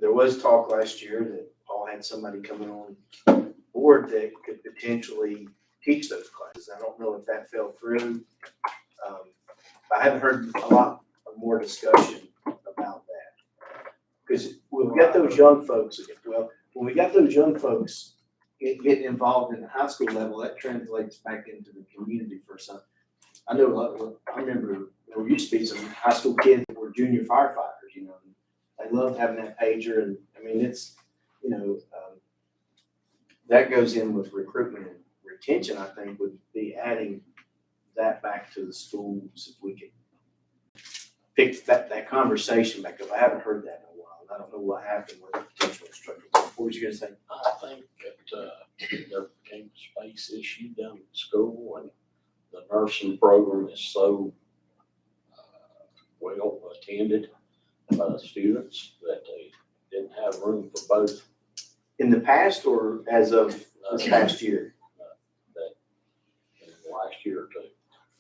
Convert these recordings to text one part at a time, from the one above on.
there was talk last year that Paul had somebody coming on board that could potentially teach those classes. I don't know if that fell through. I haven't heard a lot of more discussion about that. Because we've got those young folks, well, when we got those young folks getting involved in the high school level, that translates back into the community for some. I know, I remember there used to be some high school kids that were junior firefighters, you know. They loved having that pager, and I mean, it's, you know, that goes in with recruitment and retention. I think would be adding that back to the schools if we could pick that conversation back up. I haven't heard that in a while. I don't know what happened with the potential instructor. What was you gonna say? I think that there became a space issue down at school, and the nursing program is so well attended by the students that they didn't have room for both. In the past or as of this past year? That in the last year or two.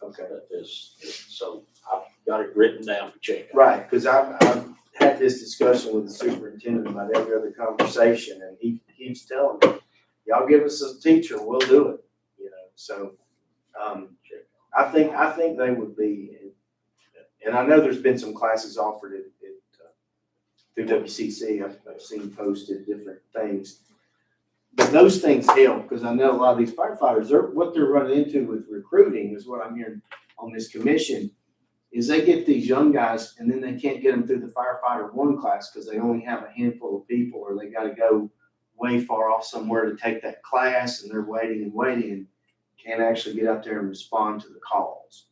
Okay. That is, so I've got it written down to check. Right, because I've had this discussion with the superintendent about every other conversation, and he keeps telling me, y'all give us a teacher, we'll do it, you know, so, I think they would be, and I know there's been some classes offered at through WCC, I've seen posted different things. But those things help, because I know a lot of these firefighters, what they're running into with recruiting is what I'm hearing on this commission, is they get these young guys and then they can't get them through the firefighter 1 class because they only have a handful of people, or they got to go way far off somewhere to take that class, and they're waiting and can't actually get up there and respond to the calls.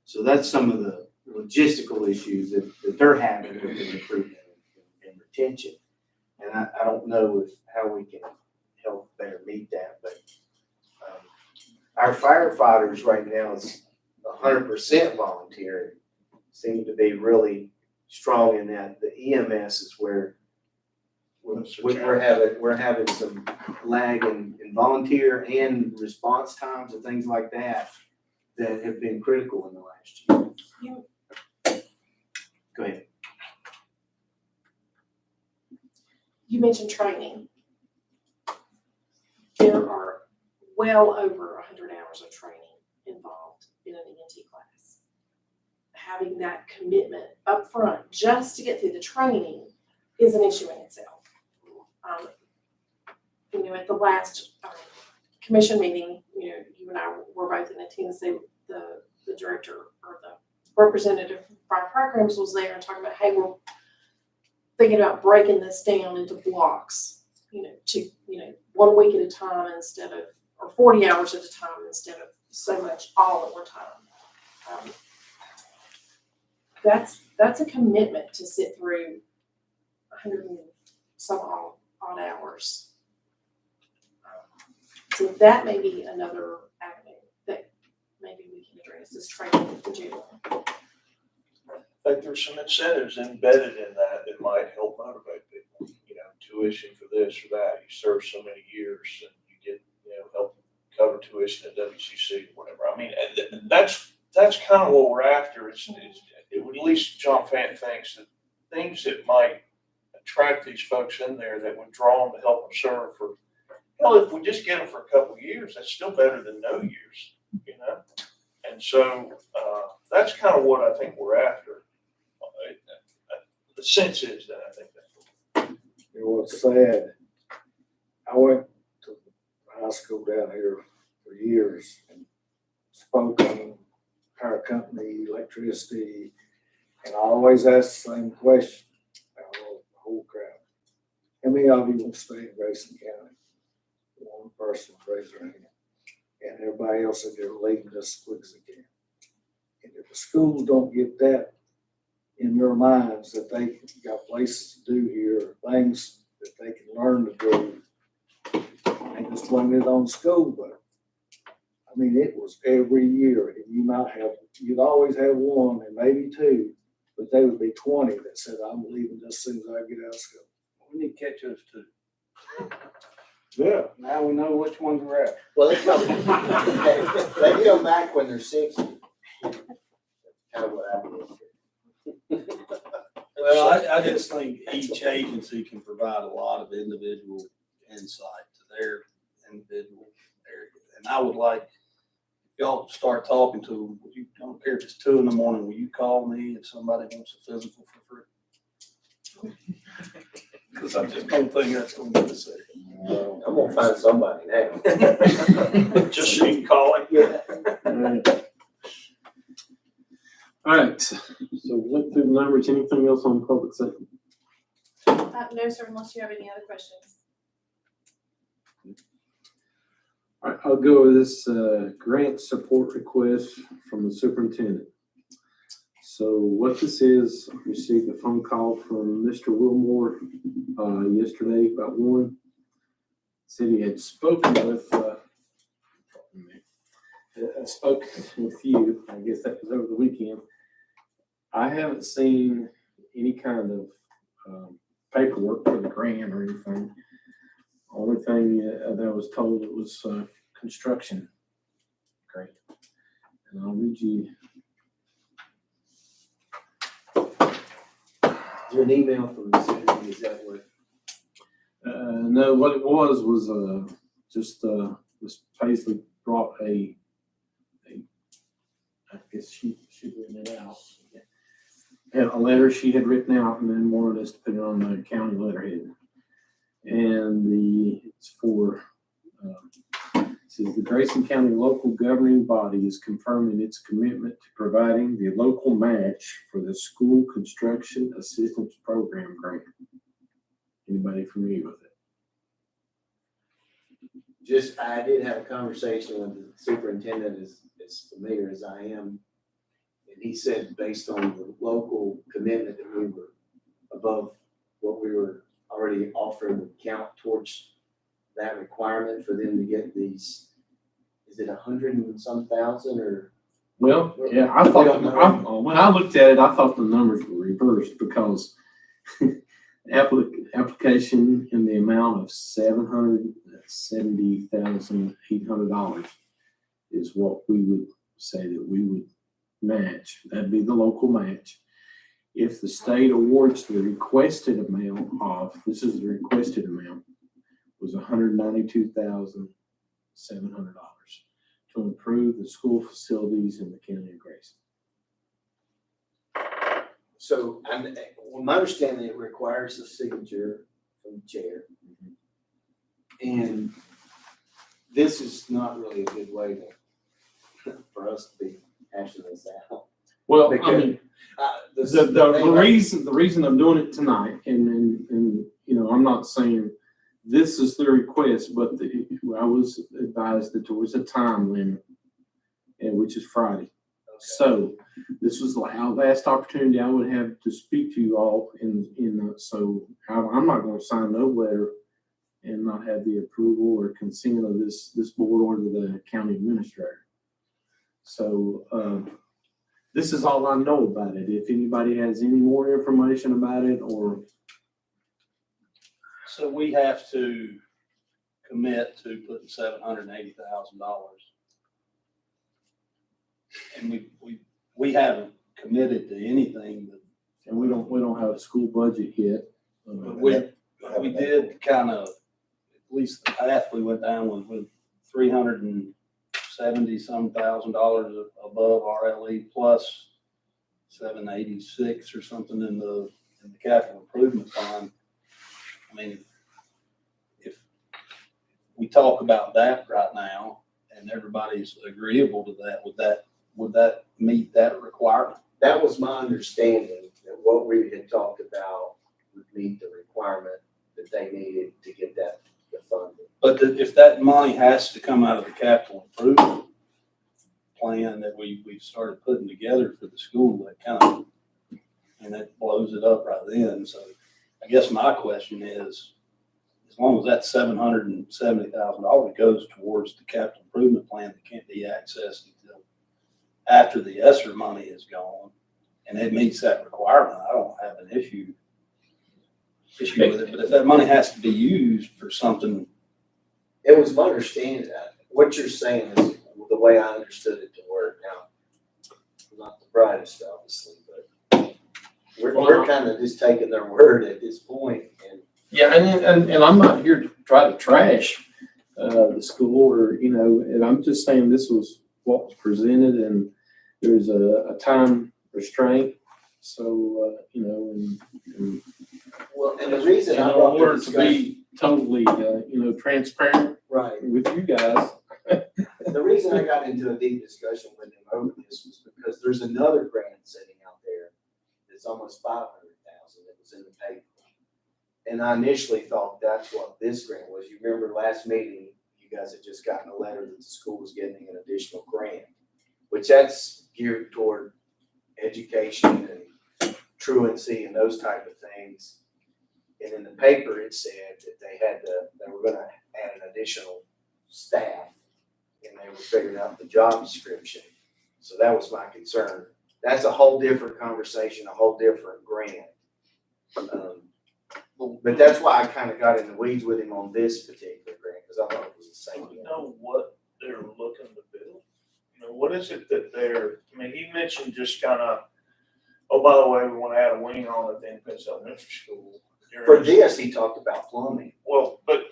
So that's some of the logistical issues that they're having with the recruitment and retention. And I don't know how we can help better meet that, but our firefighters right now is 100% volunteer. Seem to be really strong in that. The EMS is where we're having some lag in volunteer and response times and things like that have been critical in the last year. Go ahead. You mentioned training. There are well over 100 hours of training involved in an ENT class. Having that commitment up front just to get through the training is an issue in itself. You know, at the last commission meeting, you know, you and I were both in attendance. The director or the representative for our programs was there and talking about, hey, we're thinking about breaking this down into blocks, you know, to, you know, 1 week at a time instead of, or 40 hours at a time instead of so much all at one time. That's a commitment to sit through 100 and some odd hours. So that may be another avenue that maybe we can address, is training in general. I think there's some incentives embedded in that might help motivate people. You know, tuition for this or that. You serve so many years and you get, you know, help cover tuition at WCC or whatever. I mean, that's kind of what we're after. It would, at least John Fant thinks, that things that might attract these folks in there that would draw them to help them serve for, hell, if we just get them for a couple of years, that's still better than no years, you know? And so that's kind of what I think we're after. The sense is that I think that's what. You know what's sad? I went to high school down here for years and spoke on power company, electricity, and I always ask the same question. The whole crowd. How many of you want to stay in Grayson County? One person raised their hand. And everybody else said they're leaving just as quick as they can. And if the schools don't get that in their minds that they got places to do here, things that they can learn to do, and just blame it on school, but I mean, it was every year, and you'd always have one and maybe two, but they would be 20 that said, I'm leaving just as soon as I get out of school. We need to catch those two. Yeah. Now we know which ones we're at. Well, they come back when they're 60. Kind of what happened. Well, I just think each agency can provide a lot of individual insight to their individual area. And I would like y'all to start talking to them. You don't care if it's 2 a.m, will you call me if somebody wants a physical for free? Because I just don't think that's gonna be the same. I'm gonna find somebody now. Just so you can call it. Yeah. All right, so we went through the numbers. Anything else on public safety? No, sir, unless you have any other questions. All right, I'll go with this grant support request from the superintendent. So what this is, I received a phone call from Mr. Wilmore yesterday about 1. Said he had spoken with you. I guess that was over the weekend. I haven't seen any kind of paperwork for the grant or anything. Only thing that I was told it was construction grant. And I'll read you. Is there an email from the city? Is that what? No, what it was just Miss Paisley brought I guess she written it out. And a letter she had written out and then wanted us to put it on the county letterhead. And it's for, it says the Grayson County local governing body is confirming its commitment to providing the local match for the school construction assistance program grant. Anybody familiar with it? I did have a conversation with the superintendent, as familiar as I am. And he said, based on the local commitment, that we were above what we were already offering, would count towards that requirement for them to get these. Is it 100 and some thousand or? Well, yeah, I thought, when I looked at it, I thought the numbers were reversed because application in the amount of $770,800 is what we would say that we would match. That'd be the local match. If the state awards the requested amount of, this is the requested amount, was $192,700 to improve the school facilities in the county of Grayson. So, my understanding, it requires a signature from the chair. And this is not really a good way for us to be hashing this out. Well, Because, I mean, the reason I'm doing it tonight, and you know, I'm not saying this is the request, but I was advised that there was a time limit, and which is Friday. So this was the last opportunity I would have to speak to you all so I'm not going to sign no letter and not have the approval or consent of this board or the county administrator. So this is all I know about it. If anybody has any more information about it or. So we have to commit to putting $780,000. And we haven't committed to anything. And we don't have a school budget yet. We did kind of, at least the path we went down was with $370-some thousand above RLE plus 786 or something in the capital improvement fund. I mean, if we talk about that right now and everybody's agreeable to that, would that meet that requirement? That was my understanding, that what we had talked about would meet the requirement that they needed to get that the funding. But if that money has to come out of the capital improvement plan that we've started putting together for the school, that kind of, and that blows it up right then. So I guess my question is, as long as that $770,000 goes towards the capital improvement plan that can't be accessed until after the ESSER money is gone, and it meets that requirement, I don't have an issue with it. But if that money has to be used for something. It was my understanding that what you're saying is the way I understood it to work. Now, I'm not the brightest, obviously, but We're kind of just taking their word at this point, and Yeah, and I'm not here to try to trash, the school or, you know, and I'm just saying this was what was presented and there's a time restraint. So, you know, and well, and the reason in I brought the order to discussion, be totally, you know, transparent right, with you guys. the reason I got into a deep discussion with him over this was because there's another grant sitting out there that's almost 500,000 that was in the paper. And I initially thought that's what this grant was. You remember last meeting, you guys had just gotten a letter that the school was getting an additional grant, which that's geared toward education and truancy and those type of things. And in the paper, it said that they were gonna add an additional staff and they were figuring out the job description. So that was my concern. That's a whole different conversation, a whole different grant. But that's why I kind of got in the weeds with him on this particular grant, because I thought it was the same. Do you know what they're looking to build? You know, what is it that they're, I mean, he mentioned just kind of, oh, by the way, we want to add a wing on at the Independence Elementary School. For this, he talked about plumbing. Well, but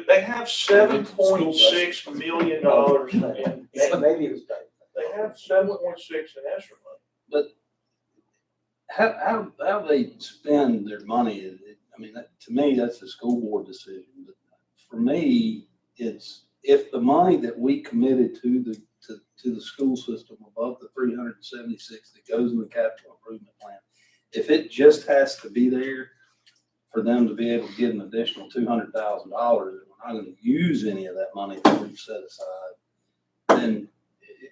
they have $7.6 million in, Maybe it was better. they have 7.6 in ESSER money. How they spend their money, I mean, to me, that's a school board decision. But for me, it's if the money that we committed to the school system above the 376 that goes in the capital improvement plan, if it just has to be there for them to be able to get an additional $200,000, and we're not going to use any of that money that we've set aside, then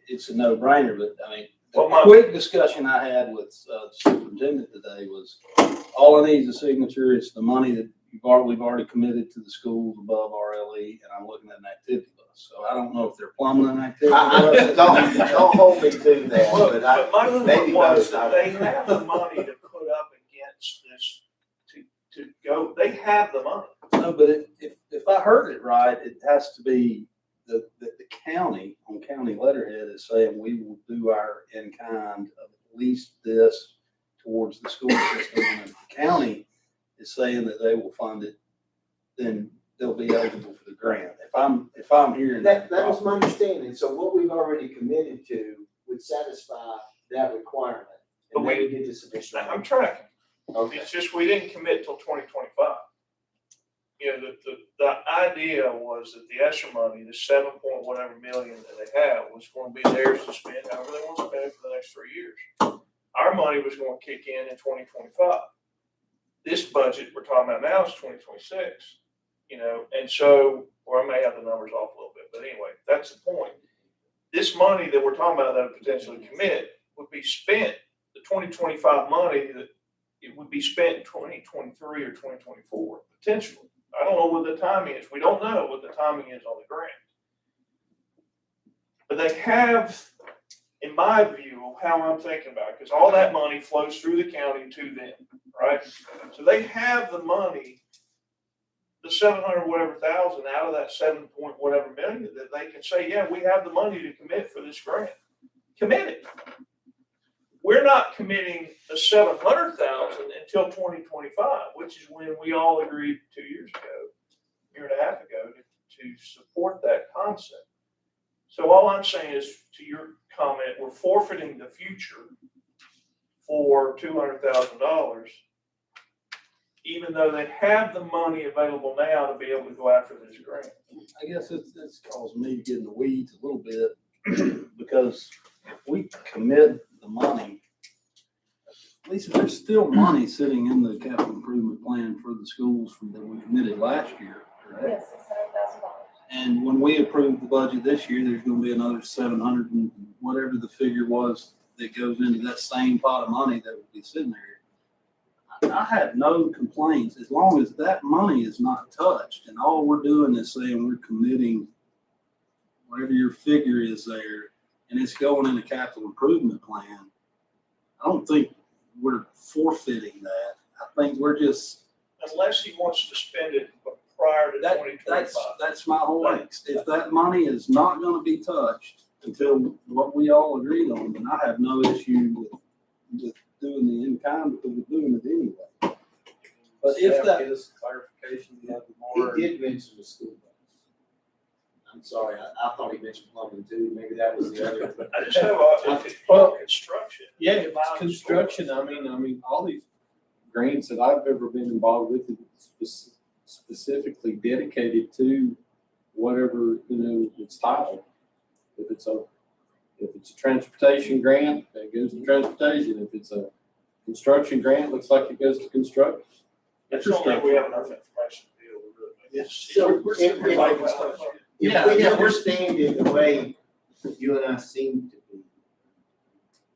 it's a no-brainer. But I mean, the quick discussion I had with the superintendent today was, all I need is a signature. It's the money that we've already committed to the schools above RLE, and I'm looking at an activity bus. So I don't know if they're plumbing an activity bus. Don't hold me to that, Well, but but my point maybe was both. that they have the money to put up against this, to go, they have the money. No, but if I heard it right, it has to be the county, on county letterhead, is saying we will do our in-kind of at least this towards the school system. And if the county is saying that they will fund it, then they'll be eligible for the grant. If I'm hearing That was my understanding. So what we've already committed to would satisfy that requirement. And then we get this additional. I'm tracking. Okay. It's just, we didn't commit till 2025. You know, the idea was that the ESSER money, the 7 point whatever million that they have, was going to be theirs to spend however they want to spend it for the next 3 years. Our money was going to kick in 2025. This budget we're talking about now is 2026, you know, and so, or I may have the numbers off a little bit, but anyway, that's the point. This money that we're talking about that would potentially commit would be spent, the 2025 money, that it would be spent in 2023 or 2024, potentially. I don't know what the timing is. We don't know what the timing is on the grant. But they have, in my view, how I'm thinking about it, because all that money flows through the county to them, right? So they have the money, the 700 whatever thousand out of that 7 point whatever million, that they can say, yeah, we have the money to commit for this grant. Commit it. We're not committing the 700,000 until 2025, which is when we all agreed 2 years ago, a year and a half ago, to support that concept. So all I'm saying is, to your comment, we're forfeiting the future for $200,000, even though they have the money available now to be able to go after this grant. I guess it's caused me to get in the weeds a little bit because if we commit the money, Lisa, there's still money sitting in the capital improvement plan for the schools that we committed last year, correct? Yes, $600,000. And when we approved the budget this year, there's gonna be another 700 and whatever the figure was that goes into that same pot of money that will be sitting there. I have no complaints as long as that money is not touched and all we're doing is saying we're committing whatever your figure is there and it's going in the capital improvement plan. I don't think we're forfeiting that. I think we're just. Unless he wants to spend it prior to 2025. That's my whole thing. If that money is not gonna be touched until what we all agreed on, then I have no issue with doing the in-kind, because we're doing it anyway. But if Staff that, get us clarification a little He more. did mention the school bus. I'm sorry, I thought he mentioned plumbing too, maybe that was the other. I just have a, construction. Yeah, if it's construction, I mean, all these grants that I've ever been involved with, it's specifically dedicated to whatever, it's titled. If it's a transportation grant, it goes to transportation. If it's a construction grant, looks like it goes to construction. I just don't think we have enough information to deal with it. Yes. So, We're if stuff. we understand the way you and I seem to be,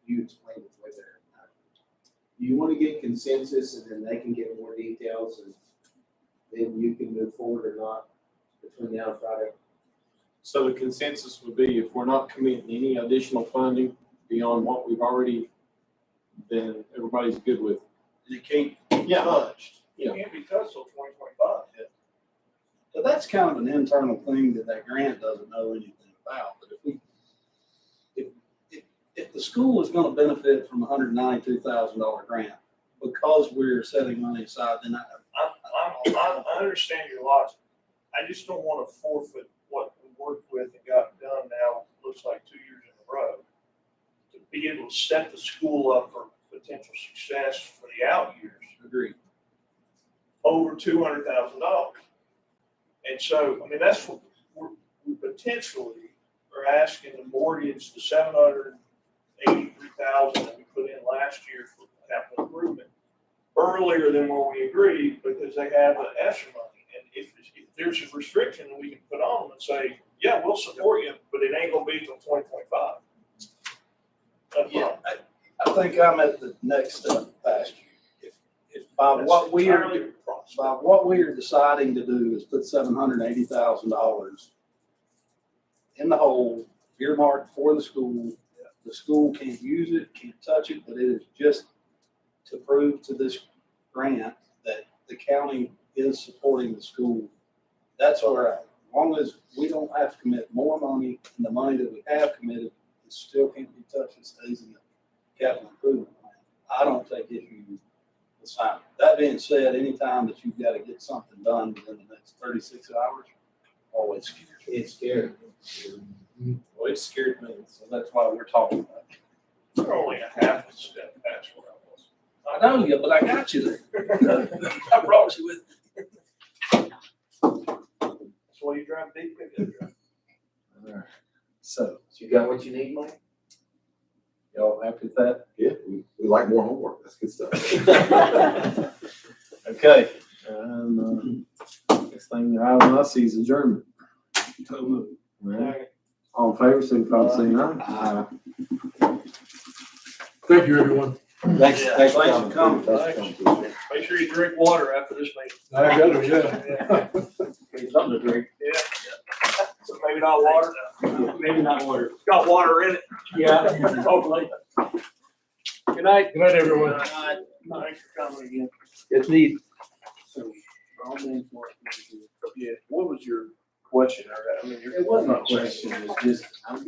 you explained it way better. You want to get consensus and then they can get more details and then you can move forward or not between now and Friday. So the consensus would be if we're not committing any additional funding beyond what we've already, then everybody's good with it. You can't Yeah. touch. It can't be touched till 2025. but that's kind of an internal thing that grant doesn't know anything about. But if the school is gonna benefit from a $192,000 grant, because we're setting money aside, then I understand your logic. I just don't want to forfeit what we worked with and got done now, looks like 2 years in a row. To be able to set the school up for potential success for the out years, agree. over $200,000. And so, I mean, that's what we potentially are asking to mortgage the $783,000 that we put in last year for capital improvement earlier than what we agreed, because they have an ESSER money. And if there's a restriction that we can put on them and say, yeah, we'll support you, but it ain't gonna be till 2025. That's Yeah, all. I think I'm at the next step past you. If by That's what we are, entirely the process. by what we are deciding to do is put $780,000 in the hole, earmarked for the school can't use it, can't touch it, but it is just to prove to this grant that the county is supporting the school. That's all right. As long as we don't have to commit more money, and the money that we have committed, it still can't be touched, it stays in the capital improvement plan. I don't take issue with signing. That being said, anytime that you've got to get something done within the next 36 hours, always scared. It's scary. Well, it scared me, so that's why we're talking about it. They're only a half a step past where I was. I know you, but I got you there. I brought you with me. That's why you drive big pickup truck. So, You got what you need, Mike? y'all happy with that? Yeah, we like more homework. That's good stuff. Okay. Next thing I see is adjournment. So moved. All in favor, signify by saying aye. Thank you, everyone. Thanks for coming. Make sure you drink water after this meeting. I got it, yeah. Something to drink. Yeah. So maybe not water. Maybe not water. It's got water in it. Yeah, hopefully. Good night. Good night, everyone. Thanks for coming again. It's neat. So, all names work. Yeah, what was your question? I mean, It wasn't a question, it's just, I'm